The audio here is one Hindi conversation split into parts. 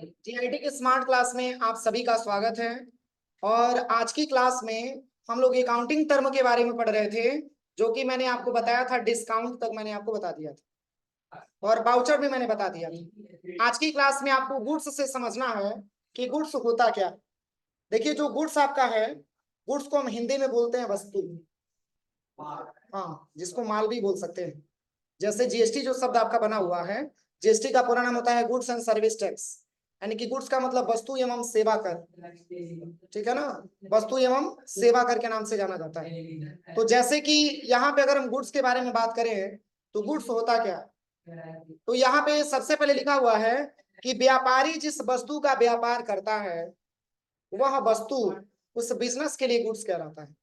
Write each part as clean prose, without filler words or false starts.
जीआईटी के स्मार्ट क्लास में आप सभी का स्वागत है। और आज की क्लास में हम लोग अकाउंटिंग टर्म के बारे में पढ़ रहे थे, जो कि मैंने आपको बताया था। डिस्काउंट तक मैंने आपको बता दिया था और वाउचर भी मैंने बता दिया था। आज की क्लास में आपको गुड्स से समझना है कि गुड्स होता क्या। देखिए, जो गुड्स आपका है, गुड्स को हम हिंदी में बोलते हैं वस्तु। हाँ, जिसको माल भी बोल सकते हैं। जैसे जीएसटी जो शब्द आपका बना हुआ है, जीएसटी का पूरा नाम होता है गुड्स एंड सर्विस टैक्स, यानी कि गुड्स का मतलब वस्तु एवं सेवा कर। ठीक है ना, वस्तु एवं सेवा कर के नाम से जाना जाता है। तो जैसे कि यहाँ पे अगर हम गुड्स के बारे में बात करें तो गुड्स होता क्या। तो यहाँ पे सबसे पहले लिखा हुआ है कि व्यापारी जिस वस्तु का व्यापार करता है वह वस्तु उस बिजनेस के लिए गुड्स कहलाता है।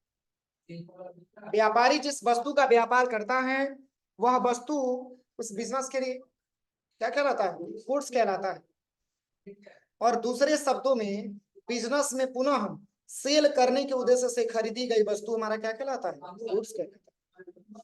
व्यापारी जिस वस्तु का व्यापार करता है वह वस्तु उस बिजनेस के लिए क्या कहलाता है, गुड्स कहलाता है। और दूसरे शब्दों में बिजनेस में पुनः सेल करने के उद्देश्य से खरीदी गई वस्तु हमारा क्या कहलाता है, गुड्स कहलाता है।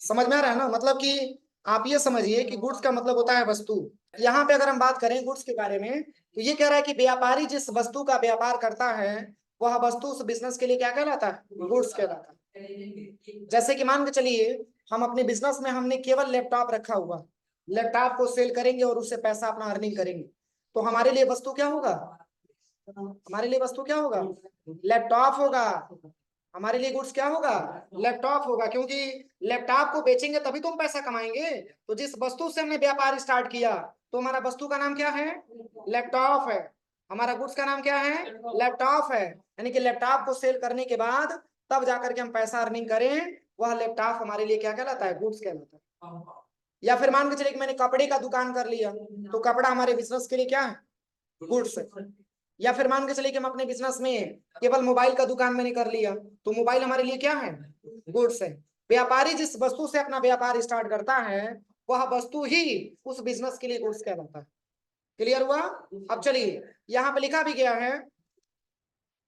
समझ में आ रहा है ना, मतलब कि आप ये समझिए कि गुड्स का मतलब होता है वस्तु। यहाँ पे अगर हम बात करें गुड्स के बारे में तो ये कह रहा है कि व्यापारी जिस वस्तु का व्यापार करता है वह वस्तु उस बिजनेस के लिए क्या कहलाता है, गुड्स कहलाता है। जैसे कि मान के चलिए हम अपने बिजनेस में हमने केवल लैपटॉप रखा हुआ, लैपटॉप को सेल करेंगे और उससे पैसा अपना अर्निंग करेंगे, तो हमारे लिए वस्तु क्या होगा, हमारे लिए वस्तु क्या होगा, लैपटॉप होगा। हमारे लिए गुड्स क्या होगा, लैपटॉप होगा, क्योंकि लैपटॉप को बेचेंगे तभी तो हम पैसा कमाएंगे। तो जिस वस्तु से हमने व्यापार स्टार्ट किया तो हमारा वस्तु का नाम क्या है, लैपटॉप है। हमारा गुड्स का नाम क्या है, लैपटॉप है। यानी कि लैपटॉप को सेल करने के बाद तब जाकर के हम पैसा अर्निंग करें, वह लैपटॉप हमारे लिए क्या कहलाता है, गुड्स कहलाता है। या फिर मान के चलिए कि मैंने कपड़े का दुकान कर लिया तो कपड़ा हमारे बिजनेस के लिए क्या है, गुड्स है। या फिर मान के चलिए कि हम अपने बिजनेस में केवल मोबाइल का दुकान मैंने कर लिया तो मोबाइल हमारे लिए क्या है, गुड्स है। व्यापारी जिस वस्तु से अपना व्यापार स्टार्ट करता है वह वस्तु ही उस बिजनेस के लिए गुड्स कहलाता है। क्लियर हुआ। अब चलिए यहाँ पे लिखा भी गया है,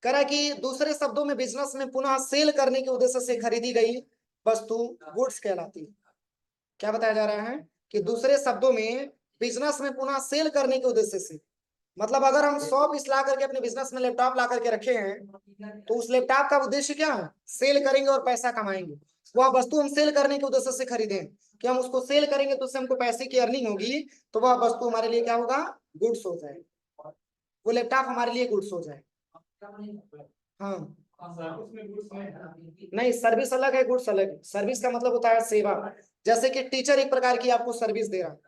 करा कि दूसरे शब्दों में बिजनेस में पुनः सेल करने के उद्देश्य से खरीदी गई वस्तु गुड्स कहलाती है। क्या बताया जा रहा है कि दूसरे शब्दों में बिजनेस में पुनः सेल करने के उद्देश्य से, मतलब अगर हम 100 पीस ला करके अपने बिजनेस में लैपटॉप ला करके रखे हैं तो उस लैपटॉप का उद्देश्य क्या है, सेल करेंगे और पैसा कमाएंगे। वह वस्तु हम सेल करने के उद्देश्य से खरीदें कि हम उसको सेल करेंगे तो उससे हमको पैसे की अर्निंग होगी, तो वह वस्तु हमारे लिए क्या होगा, गुड्स हो जाएगा। वो लैपटॉप हमारे लिए गुड्स हो जाए। हाँ, नहीं, सर्विस अलग है, गुड्स अलग है। सर्विस का मतलब होता है सेवा। जैसे कि टीचर एक प्रकार की आपको सर्विस दे रहा है,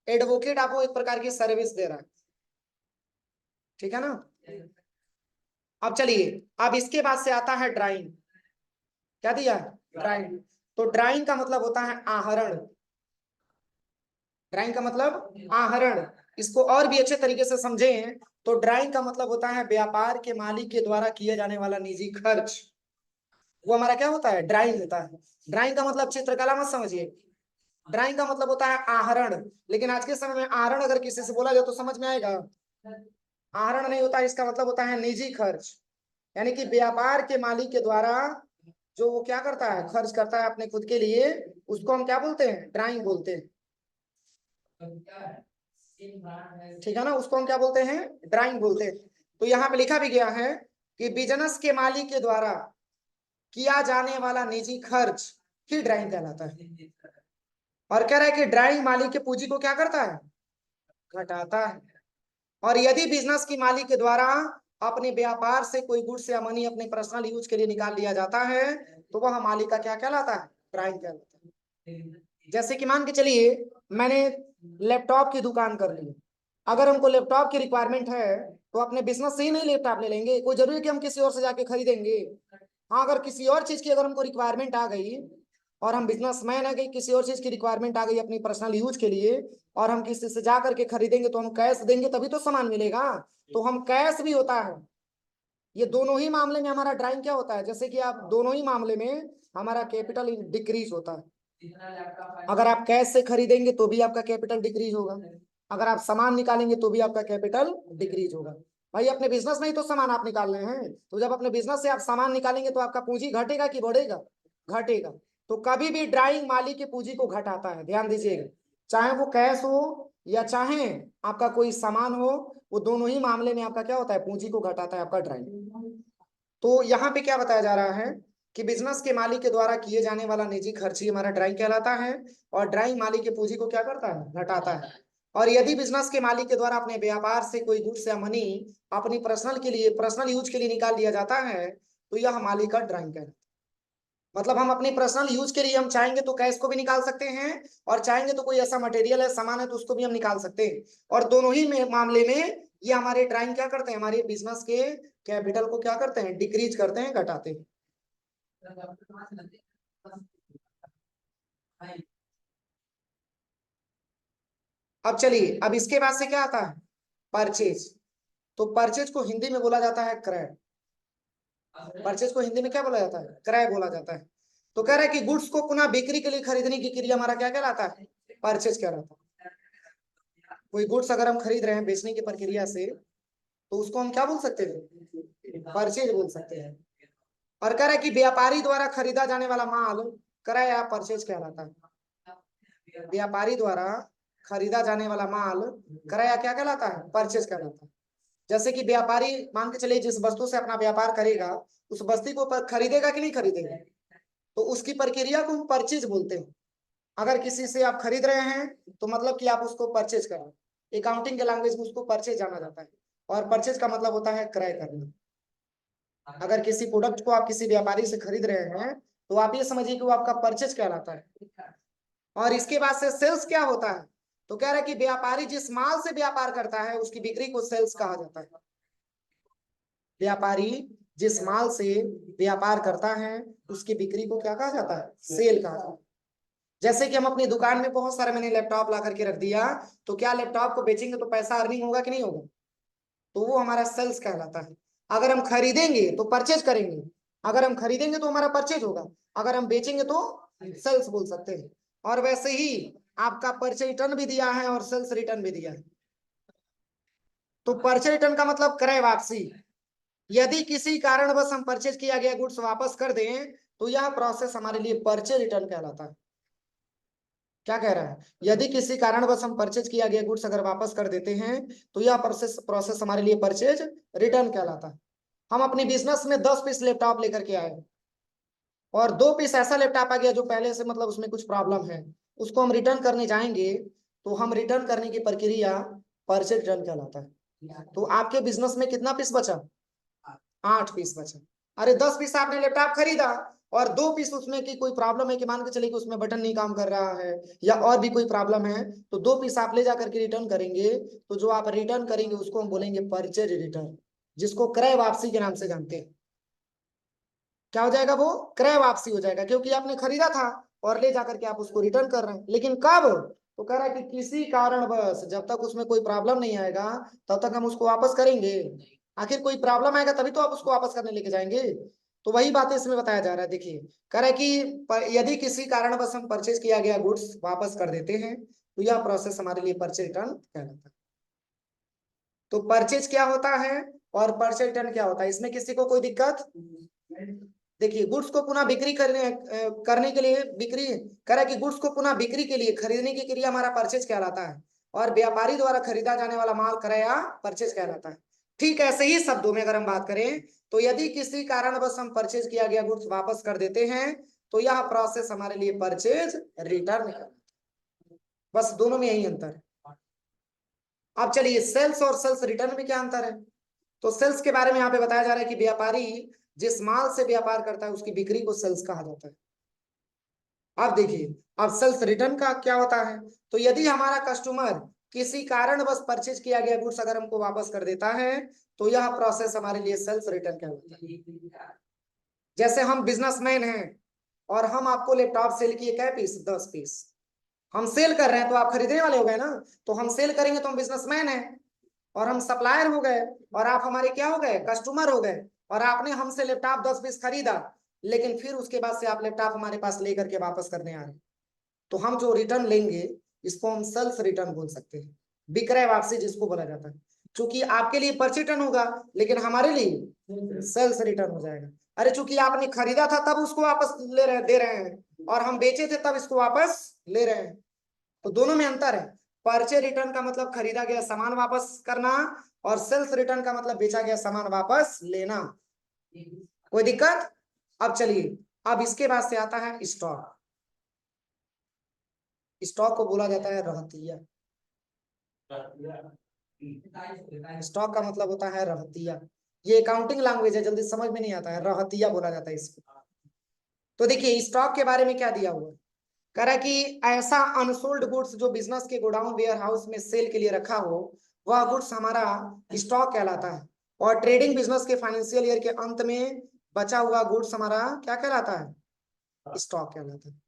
एडवोकेट आपको एक प्रकार की सर्विस दे रहा है। ठीक है ना। अब चलिए, अब इसके बाद से आता है ड्राइंग। क्या दिया, ड्राइंग। तो ड्राइंग का मतलब होता है आहरण। ड्राइंग का मतलब आहरण। इसको और भी अच्छे तरीके से समझें तो ड्राइंग का मतलब होता है व्यापार के मालिक के द्वारा किए जाने वाला निजी खर्च, वो हमारा क्या होता है, ड्राइंग होता है। ड्राइंग का मतलब चित्रकला मत समझिए, ड्राइंग का मतलब होता है आहरण। लेकिन आज के समय में आहरण अगर किसी से बोला जाए तो समझ में आएगा, आहरण नहीं होता, इसका मतलब होता है निजी खर्च। यानी कि व्यापार के मालिक के द्वारा जो वो क्या करता है, खर्च करता है अपने खुद के लिए, उसको हम क्या बोलते हैं, ड्राइंग बोलते हैं। ठीक है ना, उसको हम क्या बोलते हैं, ड्राइंग बोलते हैं। तो यहाँ पे लिखा भी गया है कि बिजनेस के मालिक के द्वारा किया जाने वाला निजी खर्च ही ड्राइंग कहलाता है। और कह रहा है कि ड्राइंग मालिक के पूंजी को क्या करता है, घटाता है। और यदि बिजनेस की मालिक के द्वारा अपने व्यापार से कोई गुड्स या मनी अपने पर्सनल यूज के लिए निकाल लिया जाता है तो वह मालिक का क्या कहलाता है, ड्राइंग कहलाता है। जैसे कि मान के चलिए मैंने लैपटॉप की दुकान कर ली, अगर हमको लैपटॉप की रिक्वायरमेंट है तो अपने बिजनेस से ही नहीं लैपटॉप ले लेंगे, कोई जरूरी है कि हम किसी और से जाके खरीदेंगे। हाँ, अगर किसी और चीज की अगर हमको रिक्वायरमेंट आ गई और हम बिजनेसमैन है, गई किसी और चीज की रिक्वायरमेंट आ गई अपनी पर्सनल यूज के लिए और हम किसी से जा करके खरीदेंगे तो हम कैश देंगे तभी तो सामान मिलेगा। तो हम कैश भी होता है, ये दोनों ही मामले में हमारा ड्राइंग क्या होता है, जैसे कि आप दोनों ही मामले में हमारा कैपिटल डिक्रीज होता है। अगर आप कैश से खरीदेंगे तो भी आपका कैपिटल डिक्रीज होगा, अगर आप सामान निकालेंगे तो भी आपका कैपिटल डिक्रीज होगा। भाई अपने बिजनेस में ही तो सामान आप निकाल रहे हैं, तो जब अपने बिजनेस से आप सामान निकालेंगे तो आपका पूंजी घटेगा कि बढ़ेगा, घटेगा। तो कभी भी ड्राइंग मालिक की पूंजी को घटाता है, ध्यान दीजिएगा, चाहे वो कैश हो या चाहे आपका कोई सामान हो, वो दोनों ही मामले में आपका क्या होता है, पूंजी को घटाता है आपका ड्राइंग। तो यहाँ पे क्या बताया जा रहा है कि बिजनेस के मालिक के द्वारा किए जाने वाला निजी खर्च ही हमारा ड्राइंग कहलाता है, और ड्राइंग मालिक की पूंजी को क्या करता है, घटाता है। और यदि बिजनेस के मालिक के द्वारा अपने व्यापार से कोई गुड्स या मनी अपनी पर्सनल यूज के लिए निकाल लिया जाता है, तो यह मालिक का ड्राइंग कहलाता है। मतलब हम अपनी पर्सनल यूज के लिए हम चाहेंगे तो कैश को भी निकाल सकते हैं, और चाहेंगे तो कोई ऐसा मटेरियल है, सामान है, तो उसको भी हम निकाल सकते हैं। और दोनों ही मामले में ये हमारे ड्राइंग क्या करते हैं, हमारे बिजनेस के कैपिटल को क्या करते हैं, डिक्रीज करते हैं, घटाते हैं। अब चलिए, अब इसके बाद से क्या आता है, परचेज। तो परचेज को हिंदी में बोला जाता है क्रय। परचेज को हिंदी में क्या बोला जाता है, क्रय बोला जाता है। तो कह रहा है कि गुड्स को पुनः बिक्री के लिए खरीदने की क्रिया हमारा क्या कहलाता है, परचेज कहलाता है। कोई गुड्स अगर हम खरीद रहे हैं बेचने की प्रक्रिया से, तो उसको हम क्या बोल सकते हैं, परचेज बोल सकते हैं। और कह रहा है कि व्यापारी द्वारा खरीदा जाने वाला माल क्रय या परचेज कहलाता है। व्यापारी द्वारा खरीदा जाने वाला माल क्रय या क्या कहलाता है, परचेज कहलाता है। जैसे कि व्यापारी मान के चलिए जिस वस्तु से अपना व्यापार करेगा, उस वस्तु को खरीदेगा कि नहीं खरीदेगा, तो उसकी प्रक्रिया को हम परचेज बोलते हैं। अगर किसी से आप खरीद रहे हैं तो मतलब कि आप उसको परचेज कर रहे हैं। अकाउंटिंग के लैंग्वेज में उसको परचेज जाना जाता है, और परचेज का मतलब होता है क्रय करना। अगर किसी प्रोडक्ट को आप किसी व्यापारी से खरीद रहे हैं, तो आप ये समझिए कि वो आपका परचेज कहलाता है। और इसके बाद से सेल्स क्या होता है, तो कह रहा है कि व्यापारी जिस माल से व्यापार करता है उसकी बिक्री को सेल्स कहा जाता है। व्यापारी जिस माल से व्यापार करता है उसकी बिक्री को क्या कहा जाता है, सेल कहा जाता है। जैसे कि हम अपनी दुकान में बहुत सारे मैंने लैपटॉप ला करके रख दिया, तो क्या लैपटॉप को बेचेंगे तो पैसा अर्निंग होगा कि नहीं होगा, तो वो हमारा सेल्स कहलाता है। अगर हम खरीदेंगे तो परचेज करेंगे, अगर हम खरीदेंगे तो हमारा परचेज होगा, अगर हम बेचेंगे तो सेल्स बोल सकते हैं। और वैसे ही आपका परचेज रिटर्न भी दिया है और सेल्स रिटर्न भी दिया है। तो परचेज रिटर्न का मतलब क्रय वापसी। यदि किसी कारणवश हम परचेज किया गया गुड्स वापस कर दें, तो यह प्रोसेस हमारे लिए परचेज रिटर्न कहलाता है। क्या कह रहा है, यदि किसी कारणवश हम परचेज किया गया गुड्स अगर वापस कर देते हैं, तो यह प्रोसेस प्रोसेस हमारे लिए परचेज रिटर्न कहलाता है। हम अपनी बिजनेस में 10 पीस लैपटॉप लेकर के आए, और 2 पीस ऐसा लैपटॉप आ गया जो पहले से मतलब उसमें कुछ प्रॉब्लम है, उसको हम रिटर्न करने जाएंगे, तो हम रिटर्न करने की प्रक्रिया परचेज रिटर्न कहलाता है। तो आपके बिजनेस में कितना पीस बचा, 8 पीस बचा। अरे 10 पीस आपने लैपटॉप खरीदा, और 2 पीस उसमें की कोई प्रॉब्लम है, कि मान के चलिए कि उसमें बटन नहीं काम कर रहा है या और भी कोई प्रॉब्लम है, तो 2 पीस आप ले जाकर के रिटर्न करेंगे, तो जो आप रिटर्न करेंगे उसको हम बोलेंगे परचेज रिटर्न, जिसको क्रय वापसी के नाम से जानते हैं। क्या हो जाएगा, वो क्रय वापसी हो जाएगा, क्योंकि आपने खरीदा था और ले जाकर के आप उसको रिटर्न कर रहे हैं। लेकिन कब, तो कह रहा है कि किसी कारणवश, जब तक उसमें कोई प्रॉब्लम नहीं आएगा तब तक हम उसको वापस करेंगे। आखिर कोई प्रॉब्लम आएगा तभी तो आप उसको वापस करने लेके जाएंगे। तो वही बातें इसमें बताया जा रहा है। देखिए, कह रहा है कि यदि किसी कारणवश हम परचेज किया गया गुड्स वापस कर देते हैं, तो यह प्रोसेस हमारे लिए परचेज रिटर्न कहलाता है। तो परचेज क्या होता है और परचेज रिटर्न क्या होता है, इसमें किसी को कोई दिक्कत। देखिए, गुड्स को पुनः बिक्री करने के लिए बिक्री, करे कि गुड्स को पुनः बिक्री के लिए खरीदने की क्रिया हमारा परचेज कहलाता है, और व्यापारी द्वारा खरीदा जाने वाला माल क्रय या परचेज कहलाता है। ठीक ऐसे ही शब्दों में अगर हम बात करें, तो यदि किसी कारणवश हम परचेज किया गया गुड्स वापस कर देते हैं, तो यह प्रोसेस हमारे लिए परचेज रिटर्न है। बस दोनों में यही अंतर है। अब चलिए, सेल्स और सेल्स रिटर्न में क्या अंतर है। तो सेल्स के बारे में यहाँ पे बताया जा रहा है कि व्यापारी जिस माल से व्यापार करता है उसकी बिक्री को सेल्स कहा जाता है। अब देखिए, अब सेल्स रिटर्न का क्या होता है, तो यदि हमारा कस्टमर किसी कारणवश परचेज किया गया गुड्स अगर हमको वापस कर देता है, तो यह प्रोसेस हमारे लिए सेल्स रिटर्न कहलाता है। जैसे हम बिजनेसमैन हैं और हम आपको लैपटॉप सेल किए कै पीस, 10 पीस हम सेल कर रहे हैं, तो आप खरीदने वाले हो गए ना। तो हम सेल करेंगे तो हम बिजनेसमैन हैं, और हम सप्लायर हो गए, और आप हमारे क्या हो गए, कस्टमर हो गए। और आपने हमसे लैपटॉप 10 पीस खरीदा, लेकिन फिर उसके बाद से आप लैपटॉप हमारे पास लेकर के वापस करने आ रहे हैं, तो हम जो रिटर्न लेंगे इसको हम सेल्स रिटर्न बोल सकते हैं, विक्रय वापसी जिसको बोला जाता है। क्योंकि आपके लिए परचेज रिटर्न होगा, लेकिन हमारे लिए सेल्स रिटर्न हो जाएगा। अरे चूंकि आपने खरीदा था तब उसको वापस दे रहे हैं, और हम बेचे थे तब इसको वापस ले रहे हैं, तो दोनों में अंतर है। परचेज रिटर्न का मतलब खरीदा गया सामान वापस करना, और सेल्स रिटर्न का मतलब बेचा गया सामान वापस लेना। कोई दिक्कत? अब चलिए, अब इसके बाद से आता है स्टॉक। स्टॉक को बोला जाता है रहतिया। स्टॉक का मतलब होता है रहतिया। ये अकाउंटिंग लैंग्वेज है, जल्दी समझ में नहीं आता है, रहतिया बोला जाता है इसको। तो देखिए स्टॉक के बारे में क्या दिया हुआ है, कह रहा है कि ऐसा अनसोल्ड गुड्स जो बिजनेस के गोडाउन वेयर हाउस में सेल के लिए रखा हो, वह गुड्स हमारा स्टॉक कहलाता है। और ट्रेडिंग बिजनेस के फाइनेंशियल ईयर के अंत में बचा हुआ गुड्स हमारा क्या कहलाता है, स्टॉक कहलाता है।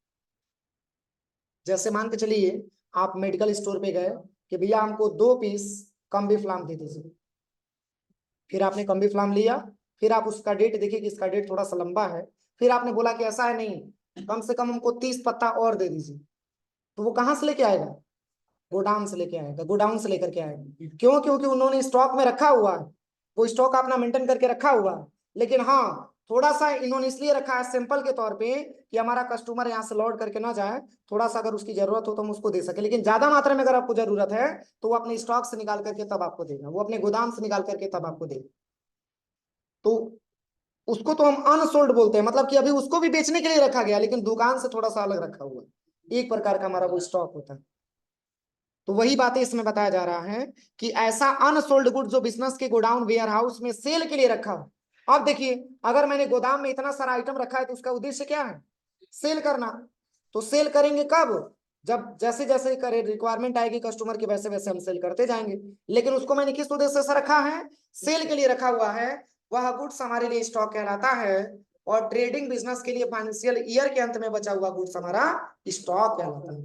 जैसे मान के चलिए आप मेडिकल स्टोर पे गए कि भैया हमको 2 पीस कम्बीफ्लाम दे दीजिए, फिर आपने कम्बीफ्लाम लिया, फिर आप उसका डेट देखिए कि इसका डेट थोड़ा सा लंबा है, फिर आपने बोला कि ऐसा है नहीं, कम से कम हमको 30 पत्ता और दे दीजिए, तो वो कहाँ से लेके आएगा, गोडाउन से लेके आएगा, गोडाउन से लेकर के आएगा। क्यों? क्योंकि उन्होंने स्टॉक में रखा हुआ है, वो स्टॉक अपना मेंटेन करके रखा हुआ है। लेकिन हाँ, थोड़ा सा इन्होंने इसलिए रखा है सैंपल के तौर पे कि हमारा कस्टमर यहाँ से लौट करके ना जाए, थोड़ा सा अगर उसकी जरूरत हो तो हम उसको दे सके, लेकिन ज्यादा मात्रा में अगर आपको जरूरत है तो वो अपने स्टॉक से निकाल करके तब आपको देगा, वो अपने गोदाम से निकाल करके तब आपको देगा। तो उसको तो हम अनसोल्ड बोलते हैं, मतलब कि अभी उसको भी बेचने के लिए रखा गया लेकिन दुकान से थोड़ा सा अलग रखा हुआ है, एक प्रकार का हमारा वो स्टॉक होता है। तो वही बातें इसमें बताया जा रहा है कि ऐसा अनसोल्ड गुड जो बिजनेस के गोडाउन वेयर हाउस में सेल के लिए रखा हो। अब देखिए अगर मैंने गोदाम में इतना सारा आइटम रखा है तो उसका उद्देश्य क्या है, सेल करना। तो सेल करेंगे कब, जब जैसे जैसे करे रिक्वायरमेंट आएगी कस्टमर की, वैसे वैसे हम सेल करते जाएंगे। लेकिन उसको मैंने किस उद्देश्य से रखा है, सेल के लिए रखा हुआ है, वह गुड्स हमारे लिए स्टॉक कहलाता है। और ट्रेडिंग बिजनेस के लिए फाइनेंशियल ईयर के अंत में बचा हुआ गुड्स हमारा स्टॉक कहलाता है।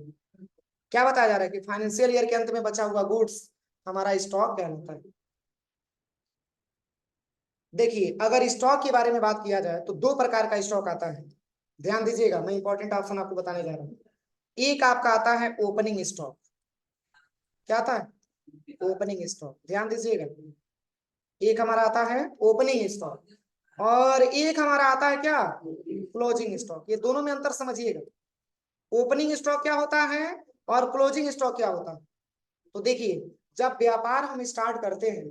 क्या बताया जा रहा है कि फाइनेंशियल ईयर के अंत में बचा हुआ गुड्स हमारा स्टॉक कहलाता है। देखिए अगर स्टॉक के बारे में बात किया जाए तो 2 प्रकार का स्टॉक आता है, ध्यान दीजिएगा, मैं इंपॉर्टेंट ऑप्शन आपको बताने जा रहा हूँ। एक आपका आता है ओपनिंग स्टॉक। क्या आता है, ओपनिंग स्टॉक, ध्यान दीजिएगा। एक हमारा आता है ओपनिंग स्टॉक और एक हमारा आता है क्या, क्लोजिंग स्टॉक। ये दोनों में अंतर समझिएगा, ओपनिंग स्टॉक क्या होता है और क्लोजिंग स्टॉक क्या होता है। तो देखिए जब व्यापार हम स्टार्ट करते हैं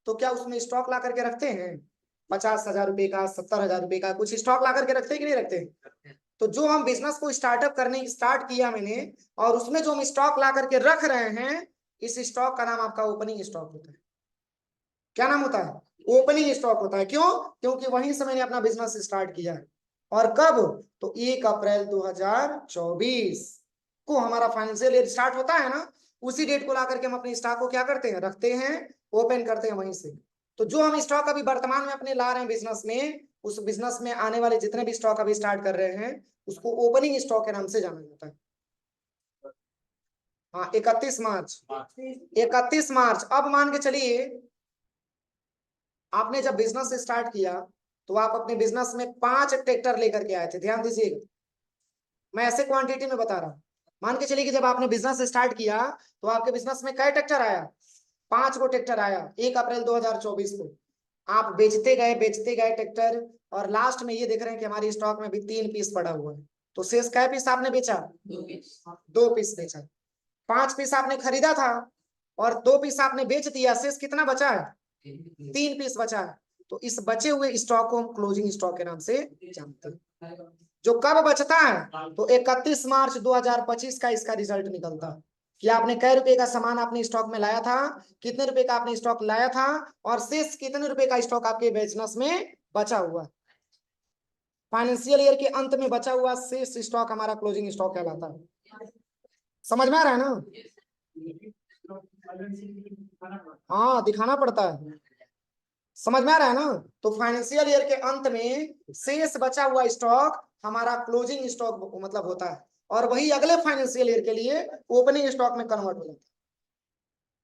तो क्या उसमें स्टॉक ला करके रखते हैं, 50,000 रुपए का, 70,000 रुपए का कुछ स्टॉक ला करके रखते हैं कि नहीं रखते। तो जो हम बिजनेस को स्टार्टअप करने स्टार्ट किया मैंने, और उसमें जो हम स्टॉक ला करके रख रहे हैं, इस स्टॉक का नाम आपका ओपनिंग स्टॉक होता है। क्या नाम होता है, ओपनिंग स्टॉक होता है। क्यों? क्योंकि वहीं से मैंने अपना बिजनेस स्टार्ट किया है। और कब, तो 1 अप्रैल 2024 को हमारा फाइनेंशियल ईयर स्टार्ट होता है ना, उसी डेट को ला करके हम अपने स्टॉक को क्या करते हैं, रखते हैं, ओपन करते हैं वहीं से। तो जो हम स्टॉक अभी वर्तमान में अपने ला रहे हैं बिजनेस में, उस बिजनेस में आने वाले जितने भी स्टॉक अभी स्टार्ट कर रहे हैं, उसको ओपनिंग स्टॉक के नाम से जाना जाता है। हाँ 31 मार्च, 31 मार्च। अब मान के चलिए आपने जब बिजनेस स्टार्ट किया तो आप अपने बिजनेस में 5 ट्रैक्टर लेकर के आए थे, ध्यान दीजिएगा, मैं ऐसे क्वांटिटी में बता रहा हूँ। मान के चलिए कि जब आपने बिजनेस स्टार्ट किया तो आपके बिजनेस में कई ट्रैक्टर आया, 5 गो ट्रैक्टर आया 1 अप्रैल 2024 को। आप बेचते गए ट्रैक्टर, और लास्ट में ये देख रहे हैं कि हमारी स्टॉक में अभी 3 पीस पड़ा हुआ है। तो शेष कै पीस आपने बेचा, 2 पीस बेचा। 5 पीस आपने खरीदा था और 2 पीस आपने बेच दिया, शेष कितना बचा है, 3 पीस बचा है। तो इस बचे हुए स्टॉक को हम क्लोजिंग स्टॉक के नाम से जानते हैं। जो कब बचता है, तो 31 मार्च 2025 का इसका रिजल्ट निकलता है कि आपने कै रुपए का सामान आपने स्टॉक में लाया था, कितने रुपए का आपने स्टॉक लाया था, और शेष कितने रुपए का स्टॉक आपके बिजनेस में बचा हुआ। फाइनेंशियल ईयर के अंत में बचा हुआ शेष स्टॉक हमारा क्लोजिंग स्टॉक कहलाता है। समझ में आ रहा है ना, हाँ दिखाना पड़ता है, समझ में आ रहा है ना। तो फाइनेंशियल ईयर के अंत में शेष बचा हुआ स्टॉक हमारा क्लोजिंग स्टॉक मतलब होता है, और वही अगले फाइनेंशियल ईयर के लिए ओपनिंग स्टॉक में कन्वर्ट हो जाता है।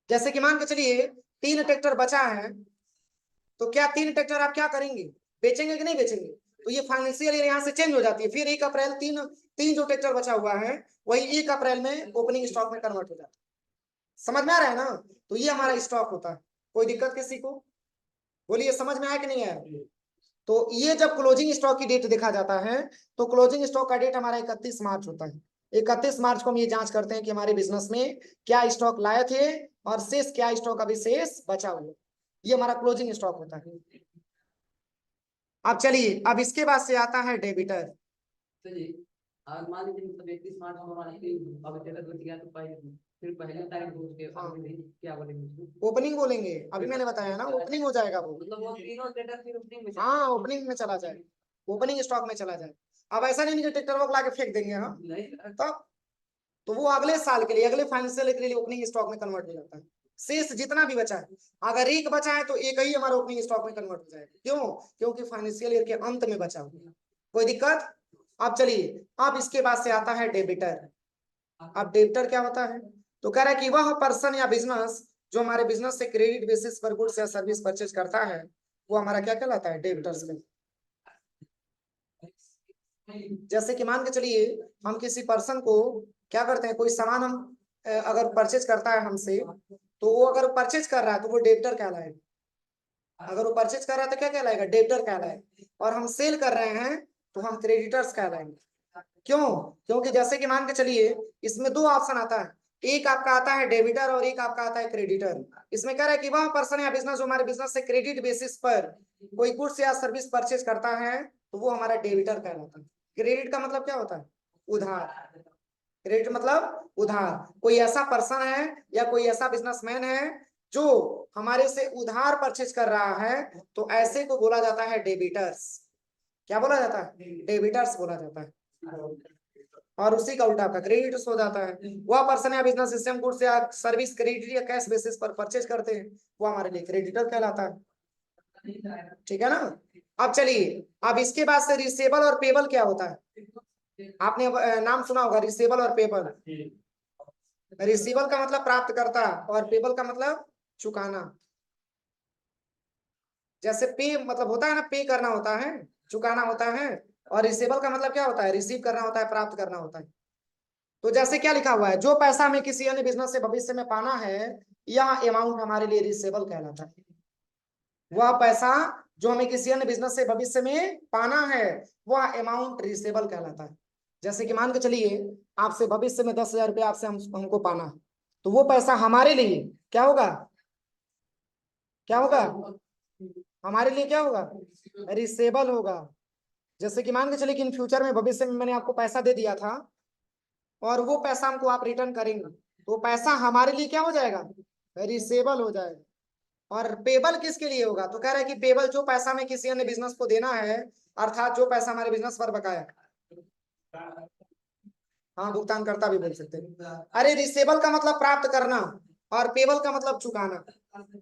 जैसे कि मान के चलिए 3 ट्रैक्टर बचा है, तो क्या 3 ट्रैक्टर आप क्या करेंगे, बेचेंगे कि नहीं बेचेंगे। तो ये फाइनेंशियल ईयर यहाँ से चेंज हो जाती है, फिर 1 अप्रैल तीन तीन जो ट्रैक्टर बचा हुआ है वही 1 अप्रैल में ओपनिंग स्टॉक में कन्वर्ट हो जाता है। समझ में आ रहा है ना, तो ये हमारा स्टॉक होता है। कोई दिक्कत किसी को, बोलिए समझ में आया कि नहीं आया। तो ये जब क्लोजिंग स्टॉक की डेट देखा जाता है तो क्लोजिंग स्टॉक का डेट हमारा 31 मार्च होता है। 31 मार्च को हम ये जांच करते हैं कि हमारे बिजनेस में क्या स्टॉक लाए थे और शेष क्या स्टॉक अभी शेष बचा हुआ। ये हमारा क्लोजिंग स्टॉक होता है। अब चलिए, अब इसके बाद से आता है डेबिटर। तो जी आज मान लीजिए मतलब 31 मार्च को हमारा अब गलत बच गया तो फिर पहले तारीख को उसके क्या बोलेंगे? ओपनिंग बोलेंगे। अभी मैंने बताया ना, ओपनिंग हो जाएगा वो। मतलब वो तीनों स्टेटस फिर ओपनिंग में हाँ, ओपनिंग में चला जाए, ओपनिंग स्टॉक में चला जाए। अब ऐसा नहीं कि ट्रैक्टर वो ला के फेंक देंगे हम, तो वो अगले साल के लिए, अगले फाइनेंशियल के लिए ओपनिंग स्टॉक में कन्वर्ट हो जाता है। शेष जितना भी बचा है, अगर एक बचा है तो एक ही हमारा ओपनिंग स्टॉक में कन्वर्ट हो जाएगा। क्यों? क्योंकि फाइनेंशियल ईयर के अंत में बचा हुआ। कोई दिक्कत? अब चलिए, अब इसके बाद से आता है डेबिटर। अब डेबिटर क्या होता है? तो कह रहा है कि वह पर्सन या बिजनेस जो हमारे बिजनेस से क्रेडिट बेसिस पर गुड्स या सर्विस परचेज करता है, वो हमारा क्या कहलाता है? डेबिटर्स में। जैसे कि मान के चलिए, हम किसी पर्सन को क्या करते हैं, कोई सामान हम अगर परचेज करता है हमसे, तो वो अगर परचेज कर रहा है तो वो डेबिटर कहलाएगा। अगर वो परचेज कर रहा है तो क्या कहलाएगा? डेबिटर कहलाएगा। और हम सेल कर रहे हैं तो हम क्रेडिटर्स कहलाएंगे। क्यों? क्योंकि जैसे कि मान के चलिए, इसमें दो ऑप्शन आता है, एक आपका आता है डेबिटर और एक आपका आता है क्रेडिटर। इसमें कह रहा है कि वह पर्सन या बिजनेस जो हमारे बिजनेस से क्रेडिट बेसिस पर कोई गुड्स या सर्विस परचेज करता है तो वो हमारा डेबिटर कहलाता है। क्रेडिट का मतलब क्या होता है? उधार। क्रेडिट मतलब उधार। कोई ऐसा पर्सन है या कोई ऐसा बिजनेसमैन है जो हमारे से उधार परचेज कर रहा है, तो ऐसे को बोला जाता है डेबिटर्स। क्या बोला जाता है? डेबिटर्स बोला जाता है। और उसी का उल्टा आपका क्रेडिटर्स हो जाता है। वह पर्सन या बिजनेस सिस्टम गुड्स या सर्विस क्रेडिट या कैश बेसिस पर परचेज करते हैं, वो हमारे लिए क्रेडिटर कहलाता है। ठीक है ना? अब चलिए, अब इसके बाद से रिसेबल और पेबल क्या होता है? आपने नाम सुना होगा, रिसेबल और पेबल। रिसीबल का मतलब प्राप्त करता और पेबल का मतलब चुकाना। जैसे पे मतलब होता है ना, पे करना होता है, चुकाना होता है। और रिसीबल का मतलब क्या होता है? रिसीव करना होता है, प्राप्त करना होता है। तो जैसे क्या लिखा हुआ है, जो पैसा हमें किसी अन्य बिजनेस से भविष्य में पाना है, यह अमाउंट हमारे लिए रिसीबल कहलाता है। वह पैसा जो हमें किसी अन्य बिजनेस से भविष्य में पाना है, वह अमाउंट रिसीबल कहलाता है। जैसे कि मान के चलिए, आपसे भविष्य में 10,000 रुपया आपसे हमको पाना है, तो वो पैसा हमारे लिए क्या होगा? क्या होगा? हमारे लिए क्या होगा? रिसेबल होगा। जैसे कि मान के चलिए कि इन फ्यूचर में, भविष्य में मैंने आपको पैसा दे दिया था और वो पैसा हमको आप रिटर्न करेंगे, तो पैसा हमारे लिए क्या हो जाएगा? रिसेबल हो जाएगा। और पेबल किसके लिए होगा? तो कह रहा है कि पेबल जो पैसा में किसी अन्य बिजनेस को देना है, अर्थात जो पैसा हमारे बिजनेस पर बकाया। हाँ, भुगतानकर्ता भी बोल सकते हैं। अरे, रिसेबल का मतलब प्राप्त करना और पेबल का मतलब चुकाना।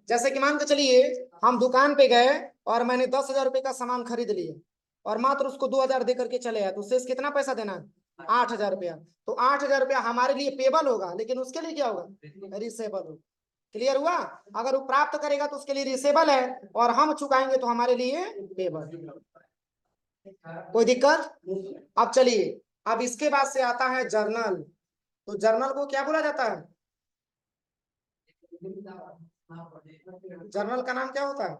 जैसे कि मान के चलिए, हम दुकान पे गए और मैंने 10,000 रुपये का सामान खरीद लिया और मात्र उसको 2,000 दे करके चले आए, तो शेष कितना पैसा देना है? 8,000 रुपया। तो 8,000 रुपया हमारे लिए पेबल होगा, लेकिन उसके लिए क्या होगा? रिसेबल होगा। क्लियर हुआ? अगर वो प्राप्त करेगा तो उसके लिए रिसेबल है, और हम चुकाएंगे तो हमारे लिए पेबल। कोई दिक्कत? अब चलिए, अब इसके बाद से आता है जर्नल। तो जर्नल को क्या बोला जाता है? जर्नल का नाम क्या होता है?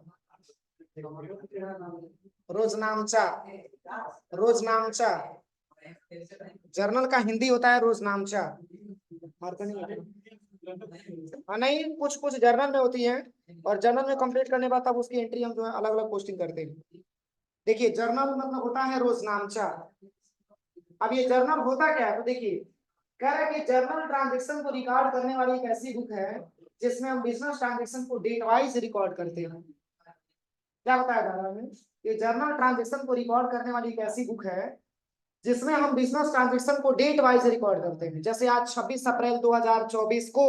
रोजनामचा। रोजनामचा। जर्नल का हिंदी होता है रोजनामचा। हाँ, नहीं, कुछ कुछ जर्नल में होती है, और जर्नल में कंप्लीट करने के बाद तब उसकी एंट्री हम जो है अलग अलग पोस्टिंग करते हैं। देखिए, जर्नल मतलब होता है रोजनामचा। अब ये जर्नल होता क्या है, तो देखिए, कह रहा है कि जर्नल ट्रांजेक्शन को रिकॉर्ड करने वाली एक ऐसी बुक है जिसमें हम बिजनेस ट्रांजेक्शन को डेट वाइज रिकॉर्ड करते हैं। क्या बताया जा रहा है? ये जर्नल ट्रांजेक्शन को रिकॉर्ड करने वाली एक ऐसी बुक है जिसमें हम बिजनेस ट्रांजेक्शन को डेट वाइज रिकॉर्ड करते हैं। जैसे आज 26 अप्रैल 2024 को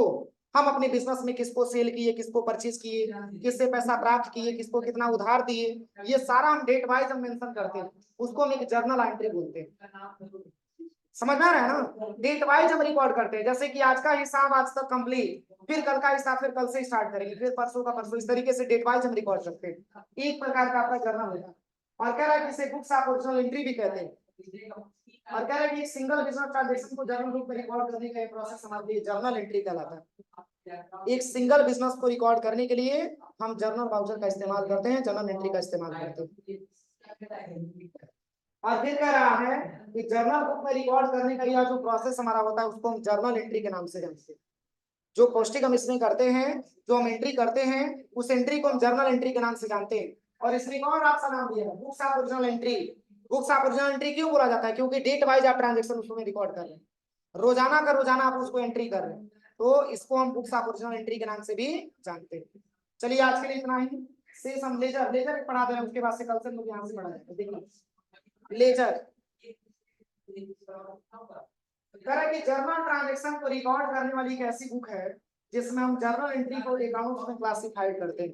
हम अपने बिजनेस में किसको सेल किए, किसको परचेज किए, किससे पैसा प्राप्त किए, किसको कितना उधार दिए, ये सारा हम डेट वाइज हम मेंशन करते हैं। उसको हम एक जर्नल एंट्री बोलते हैं। समझ में आ रहा है ना? डेट वाइज हम रिकॉर्ड करते हैं। जैसे कि आज का हिसाब आज तक कंप्लीट, फिर कल का हिसाब फिर कल से स्टार्ट करेंगे, फिर परसों का परसों, इस तरीके से डेट वाइज हम रिकॉर्ड करते हैं। एक प्रकार का आपका जर्नल होगा। और कह रहा है कि इसे बुक्स ऑफ ओरिजिनल एंट्री भी कहते हैं। और कह रहा है कि एक सिंगल बिजनेस ट्रांजैक्शन को जर्नल रूप में रिकॉर्ड करने का प्रोसेस हमारे लिए जर्नल एंट्री कहलाता है। एक सिंगल बिजनेस को रिकॉर्ड करने के लिए हम जर्नल वाउचर का इस्तेमाल करते हैं, जर्नल एंट्री का इस्तेमाल करते हैं। और फिर कह रहा है कि जर्नल बुक में रिकॉर्ड करने का यह जो प्रोसेस हमारा होता है उसको हम जर्नल एंट्री के नाम से जानते हैं। जो पोस्टिंग हम इसमें करते हैं, जो हम एंट्री करते हैं, उस एंट्री को हम जर्नल एंट्री के नाम से जानते हैं। और इसमें कौन आपका नाम दिया है, books of original entry. Books of original entry क्यों बोला जाता है, क्योंकि डेट वाइज आप ट्रांजेक्शन उसमें रिकॉर्ड कर रहे हैं, रोजाना का रोजाना आप उसको एंट्री कर रहे हैं, तो इसको हम बुक्स ऑफ ओरिजिनल एंट्री के नाम से भी जानते हैं। चलिए आज के लिए इतना ही। शेष हम लेजर लेजर पढ़ा दे रहे हैं, उसके बाद से कल से लोग यहाँ से पढ़ा जाएगा। देखिए लेजर करें कि जर्नल ट्रांजैक्शन को रिकॉर्ड करने वाली एक ऐसी बुक है जिसमें हम जर्नल एंट्री को अकाउंट्स में क्लासिफाइड करते हैं।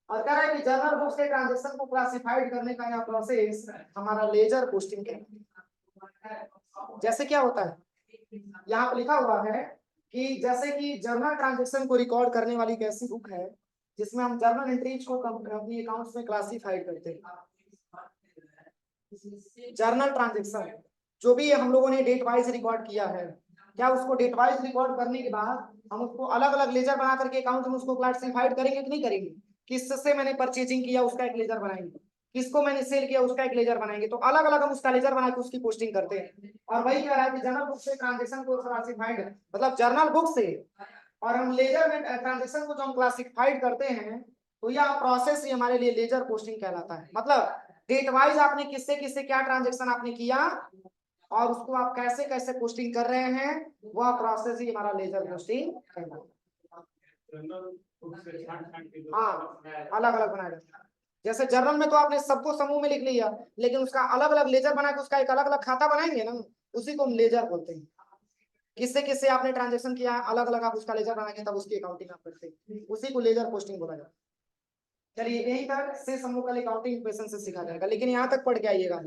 और कह रहा है कि जर्नल बुक से ट्रांजैक्शन को क्लासिफाइड करने का यह प्रोसेस हमारा लेजर पोस्टिंग है। जैसे क्या होता है, यहाँ पर लिखा हुआ है कि जैसे कि जर्नल ट्रांजैक्शन को रिकॉर्ड करने वाली एक ऐसी बुक है जिसमें हम जर्नल एंट्रीज को अपनी अकाउंट्स में क्लासिफाइड करते हैं। जर्नल ट्रांजैक्शन जो भी हम लोगों ने डेट वाइज रिकॉर्ड किया है, क्या उसको डेट वाइज रिकॉर्ड करने के बाद हम उसको अलग अलग लेजर बना करके अकाउंट में उसको क्लासिफाइड करेंगे कि नहीं करेंगे। किससे मैंने परचेजिंग किया उसका एक लेजर बनाएंगे, किसको मैंने सेल किया उसका एक लेजर बनाएंगे, तो अलग अलग हम उसका लेजर बना के उसकी पोस्टिंग करते हैं। और वही कह रहा है कि जर्नल बुक से ट्रांजेक्शन को क्लासिफाइड, मतलब जर्नल बुक से और हम लेजर में ट्रांजेक्शन को जो हम क्लासिफाइड करते हैं, तो यह प्रोसेस ही हमारे लिए लेजर पोस्टिंग कहलाता है। मतलब डेट वाइज आपने किससे किससे क्या ट्रांजेक्शन आपने किया और उसको आप कैसे कैसे पोस्टिंग कर रहे हैं, वह प्रोसेस ही हमारा लेजर पोस्टिंग कहलाता है। हाँ अलग अलग बनाया जाता है। जैसे जर्नल में तो आपने सबको समूह में लिख लिया, लेकिन उसका अलग अलग लेजर बना के उसका एक अलग अलग खाता बनाएंगे ना, उसी को हम लेजर बोलते हैं। किससे किससे आपने ट्रांजेक्शन किया है अलग अलग आप उसका लेजर बनाएंगे, तब उसकी अकाउंटिंग आप करते हैं, उसी को लेजर पोस्टिंग बोला जाता है। चलिए यहीं तक से समूह का अकाउंटिंग इक्वेशन से सीखा जाएगा, लेकिन यहाँ तक पढ़ के आइएगा।